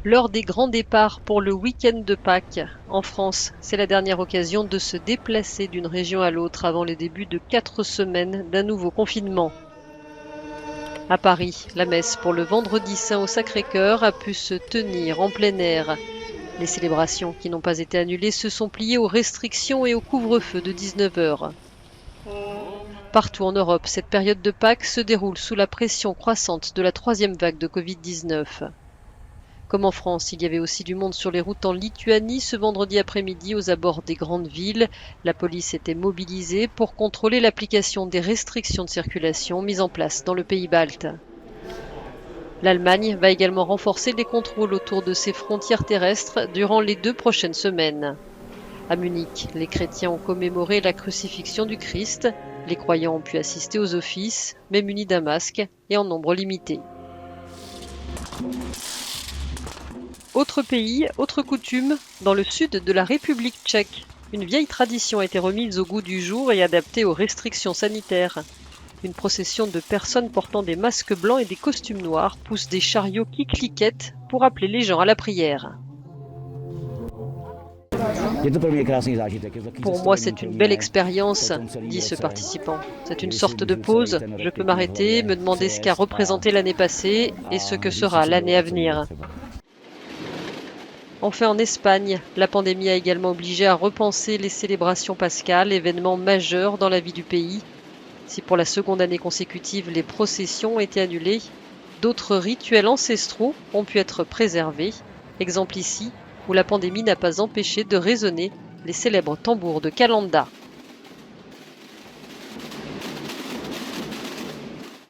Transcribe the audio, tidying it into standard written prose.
L'heure des grands départs pour le week-end de Pâques. En France, c'est la dernière occasion de se déplacer d'une région à l'autre avant le début de 4 semaines d'un nouveau confinement. À Paris, la messe pour le Vendredi Saint au Sacré-Cœur a pu se tenir en plein air. Les célébrations qui n'ont pas été annulées se sont pliées aux restrictions et au couvre-feu de 19 heures. Partout en Europe, cette période de Pâques se déroule sous la pression croissante de la troisième vague de Covid-19. Comme en France, il y avait aussi du monde sur les routes en Lituanie ce vendredi après-midi aux abords des grandes villes. La police était mobilisée pour contrôler l'application des restrictions de circulation mises en place dans le pays balte. L'Allemagne va également renforcer les contrôles autour de ses frontières terrestres durant les 2 prochaines semaines. À Munich, les chrétiens ont commémoré la crucifixion du Christ. Les croyants ont pu assister aux offices, mais munis d'un masque et en nombre limité. Autre pays, autre coutume, dans le sud de la République tchèque. Une vieille tradition a été remise au goût du jour et adaptée aux restrictions sanitaires. Une procession de personnes portant des masques blancs et des costumes noirs pousse des chariots qui cliquettent pour appeler les gens à la prière. Pour moi, c'est une belle expérience, dit ce participant. C'est une sorte de pause. Je peux m'arrêter, me demander ce qu'a représenté l'année passée et ce que sera l'année à venir. Enfin, en Espagne, la pandémie a également obligé à repenser les célébrations pascales, événement majeur dans la vie du pays. Si pour la seconde année consécutive, les processions ont été annulées, d'autres rituels ancestraux ont pu être préservés. Exemple ici, où la pandémie n'a pas empêché de résonner les célèbres tambours de Calanda.